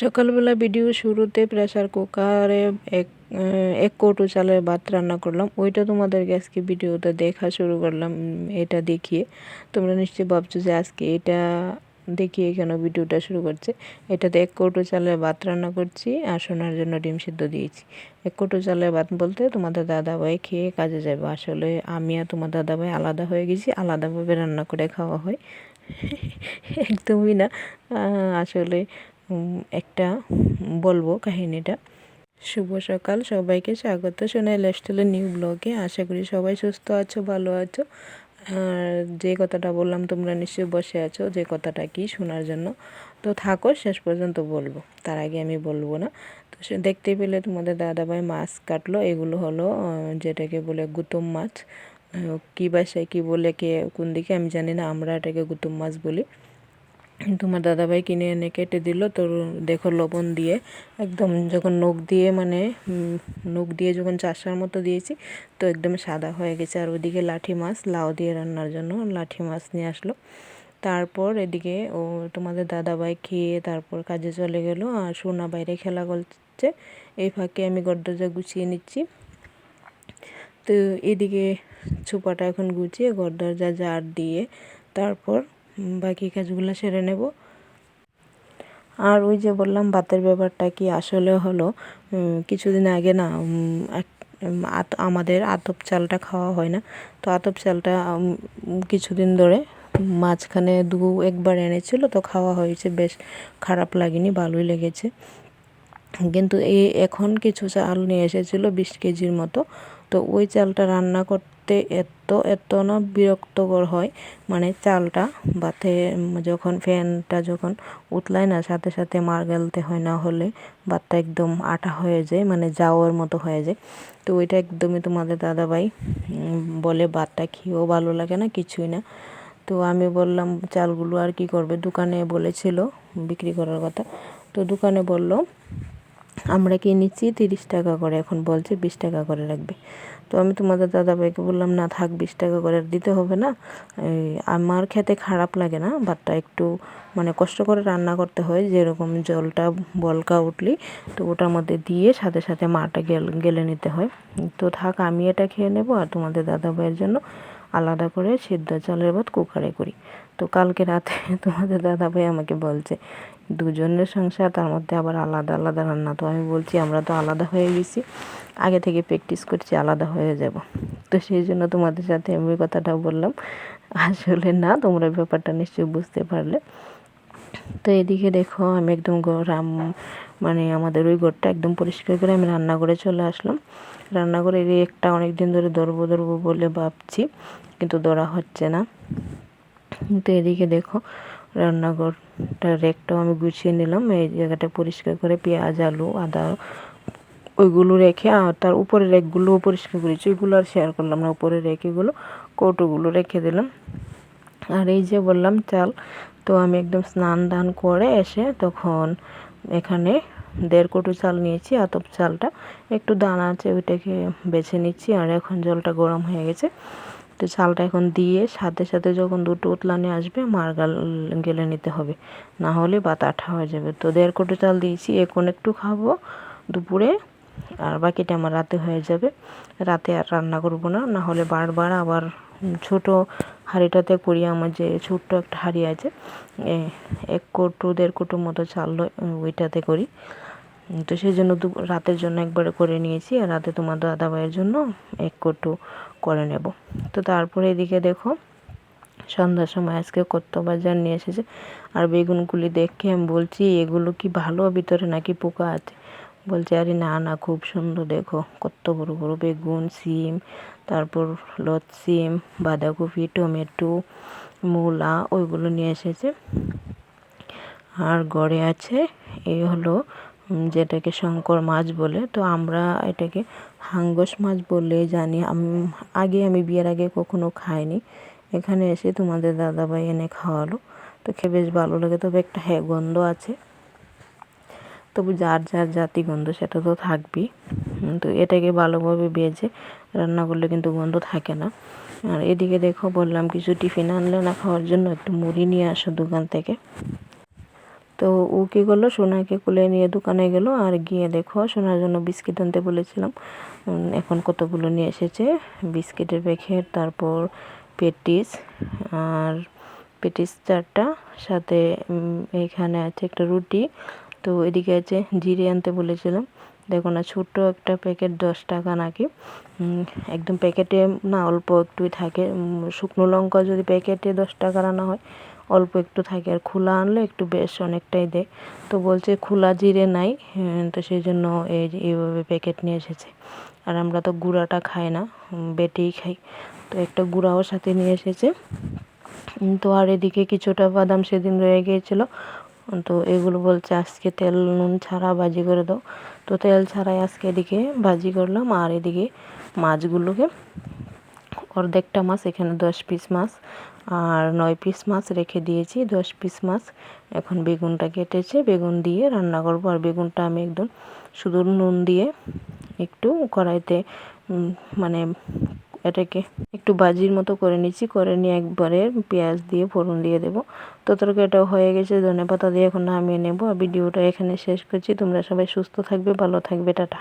সকালবেলা ভিডিও শুরুতে প্রেসার কুকারে এক কৌটো চালের ভাত রান্না করলাম। ওইটা তোমাদেরকে আজকে ভিডিওতে দেখা শুরু করলাম। এটা দেখিয়ে তোমরা নিশ্চয়ই ভাবছো যে আজকে এটা দেখিয়ে কেন ভিডিওটা শুরু করছে। এটাতে এক কৌটো চালের ভাত রান্না করছি আর সোনার জন্য ডিম সিদ্ধ দিয়েছি। এক কৌটো চালের ভাত বলতে তোমাদের দাদাভাই খেয়ে কাজে যাবে। আসলে আমি আর তোমার দাদাভাই আলাদা হয়ে গেছি, আলাদাভাবে রান্না করে খাওয়া হয়। একদমই না। আসলে একটা বলবো কাহিনীটা। শুভ সকাল, সবাইকে স্বাগত সোনাই লাইফস্টাইলের নিউ ব্লগে। আশা করি সবাই সুস্থ আছো, ভালো আছো। আর যে কথাটা বললাম তোমরা নিশ্চয়ই বসে আছো যে কথাটা কি শোনার জন্য। তো থাকো, শেষ পর্যন্ত বলবো। তার আগে আমি বলবো না। তো সে দেখতে পেলে তোমাদের দাদাভাই মাছ কাটলো। এগুলো হলো যেটাকে বলে গুতুম মাছ। কী বাসায় কী বলে কে কোন দিকে আমি জানি না, আমরা এটাকে গুতুম মাছ বলি। তোমার দাদাভাই কিনে এনে কেটে দিল। তো দেখো লবণ দিয়ে একদম যখন নখ দিয়ে নখ দিয়ে যখন চাষার মতো দিয়েছি তো একদম সাদা হয়ে গেছে। আর ওইদিকে লাঠি মাছ, লাউ দিয়ে রান্নার জন্য লাঠি মাছ নিয়ে আসলো। তারপর এদিকে তোমাদের দাদাভাই খেয়ে তারপর কাজে চলে গেল আর সোনা বাইরে খেলা করছে। এই ফাঁকে আমি গড়দরজা গুছিয়ে নিচ্ছি। তো এদিকে ছোপাটা এখন গুছিয়ে গড়দরজা ঝাড় দিয়ে তারপর বাকি কাজগুলো সেরে নেব। আর ওই যে বললাম ভাতের ব্যাপারটা কি আসলে হলো কিছুদিন আগে না আমাদের আতপ চালটা খাওয়া হয় না। তো আতপ চালটা কিছুদিন ধরে মাঝখানে একবার এনেছিল, তো খাওয়া হয়েছে, বেশ খারাপ লাগেনি, ভালোই লেগেছে। কিন্তু এখন কিছু চাল নিয়ে এসেছিল 20 কেজির মতো। তো ওই চালটা রান্না করতে এত না বিরক্তকর হয়, মানে চালটা ভাতে যখন ফ্যানটা যখন উতলায় না সাথে সাথে মার গালতে হয়, না হলে ভাতটা একদম আঠা হয়ে যায়, মানে জাউয়ের মতো হয়ে যায়। তো ওইটা একদমই তোমাদের দাদাভাই বলে ভাতটা খেয়েও ভালো লাগে না, কিছুই না। তো আমি বললাম চালগুলো আর কি করবে, দোকানে বলেছিল বিক্রি করার কথা। তো দোকানে বলল আমরা কিনেছি 30 টাকা করে, এখন বলছে 20 টাকা করে রাখবে। তো আমি তোমাদের দাদাভাইকে বললাম না থাক, 20 টাকা করে দিতে হবে না। আমার খেতে খারাপ লাগে না, ভাতটা একটু মানে কষ্ট করে রান্না করতে হয়, যেরকম জলটা বলকা উঠলি তো ওটার মধ্যে দিয়ে সাথে সাথে মাটা গেলে নিতে হয়। তো থাক, আমি এটা খেয়ে নেব আর তোমাদের দাদাভাইয়ের জন্য আলাদা করে সিদ্ধ চালের ভাত কুকারে করি। তো কালকে রাতে তোমাদের দাদাভাই আমাকে বলছে দুজনের সংসার, তার মধ্যে আবার আলাদা আলাদা রান্না। তো আমি বলছি আমরা তো আলাদা হয়ে গেছি, আগে থেকে প্র্যাকটিস করছি আলাদা হয়ে যাব। তো সেই জন্য তোমাদের সাথে আমি কথাটা বললাম। আসলে না, তোমরা ব্যাপারটা নিশ্চয়ই বুঝতে পারলে। তো এদিকে দেখো আমি একদম মানে আমাদের ওই ঘরটা একদম পরিষ্কার করে আমি রান্নাঘরে চলে আসলাম। রান্নাঘরে একটা অনেক দিন ধরে ধরবো বলে ভাবছি, কিন্তু ধরা হচ্ছে না। তো এদিকে দেখো রান্নাঘরটা রেকটাও আমি গুছিয়ে নিলাম। এই জায়গাটা পরিষ্কার করে পেঁয়াজ, আলু, আদা ওইগুলো রেখে আর তার উপরে রেকগুলোও পরিষ্কার করেছি। ওইগুলো আর শেয়ার করলাম না, উপরে রেখেগুলো কৌটোগুলো রেখে দিলাম। আর এই যে বললাম চাল, তো আমি একদম স্নান দান করে এসে তখন এখানে 1.5 কৌটো চাল নিয়েছি। আতপ চালটা একটু দানা আছে, ওইটাকে বেছে নিচ্ছি। আর এখন জলটা গরম হয়ে গেছে, তো চালটা এখন দিয়ে সাথে সাথে যখন দুটো উতলানি আসবে মার গেলে নিতে হবে, না হলে ভাত আঠা হয়ে যাবে। তো 1.5 কৌটো চাল দিয়েছি, এখন একটু খাবো দুপুরে, আর বাকিটা আমার রাতে হয়ে যাবে। রাতে আর রান্না করবো না, না হলে বারবার আবার ছোটো হাঁড়িটাতে করি। আমার যে ছোট্ট একটা হাঁড়ি আছে, 1 কৌটো 1.5 কৌটোর মতো চাল ওইটাতে করি। তো সেই জন্য রাতের জন্য একবারে করে নিয়েছি, আর রাতে তোমার দাদাভাইয়ের জন্য 1 কৌটো করে নেব। তো তারপরে এদিকে দেখো সন্ধ্যার সময় আজকে কত বাজার নিয়ে এসেছে। আর বেগুনগুলি দেখে আমি বলছি এগুলো কি ভালো, ভিতরে নাকি পোকা আছে? বলছে আরে না না, খুব সুন্দর, দেখো কত বড় বড় বেগুন, সিম, তারপর সিম, বাঁধাকপি, টমেটো, মূলা ওইগুলো নিয়ে এসেছে। আর গড়ে আছে এই হলো যেটাকে শঙ্কর মাছ বলে, তো আমরা এটাকে হাঙ্গস মাছ বলে জানি। আগে আমি বিয়ের আগে কখনো খাইনি, এখানে এসে তোমাদের দাদাভাই এনে খাওয়ালো, তো খেয়ে বেশ ভালো লাগে। তবে একটা গন্ধ আছে, তবু যার যার জাতি গন্ধ সেটা তো থাকবেই। তো এটাকে ভালোভাবে ভেজে রান্না করলে কিন্তু গন্ধ থাকে না। আর এদিকে দেখো বললাম কিছু টিফিন আনলে না খাওয়ার জন্য, একটু মুড়ি নিয়ে আসো দোকান থেকে। তো ও কী করলো, সোনাকে কোলে নিয়ে দোকানে গেল, আর গিয়ে দেখো সোনার জন্য বিস্কিট আনতে বলেছিলাম, এখন কতগুলো নিয়ে এসেছে বিস্কিটের প্যাকেট, তারপর পেটিস, আর পেটিস 4টা, সাথে এইখানে আছে একটা রুটি। তো এদিকে আছে জিরে আনতে বলেছিলাম, দেখো না ছোট্ট একটা প্যাকেট 10 টাকা নাকি, একদম প্যাকেটে না অল্প একটুই থাকে। শুকনো লঙ্কা যদি প্যাকেটে 10 টাকার আনা হয় অল্প একটু থাকে, আর খোলা আনলে একটু বেশ অনেকটাই দেয়। তো বলছে খোলা জিরে নাই, তো সেই জন্য এইভাবে প্যাকেট নিয়ে এসেছে। আর আমরা তো গুঁড়াটা খাই না, বেটেই খাই, তো একটা গুঁড়াও সাথে নিয়ে এসেছে। তো আর এদিকে কিছুটা বাদাম সেদিন রয়ে গিয়েছিল, তো এগুলো বলছে আজকে তেল নুন ছাড়া ভাজি করে দাও। তো তেল ছাড়াই আজকে এদিকে ভাজি করলাম। আর এদিকে মাছগুলোকে অর্ধেকটা মাছ, এখানে 10 পিস মাছ আর 9 পিস মাছ রেখে দিয়েছি, 10 পিস মাছ। এখন বেগুনটা কেটেছে, বেগুন দিয়ে রান্না করব। আর বেগুনটা আমি একদম শুধু নুন দিয়ে একটু কড়াইতে মানে এটাকে একটু ভাজির মতো করে নিচ্ছি, করে নিয়ে একবারে পেঁয়াজ দিয়ে ফোড়ন দিয়ে দেবো। তো তরকারিটাও হয়ে গেছে, ধনেপাতা দিয়ে এখন নামিয়ে নেব। আর ভিডিওটা এখানে শেষ করছি। তোমরা সবাই সুস্থ থাকবে, ভালো থাকবে, টাটা।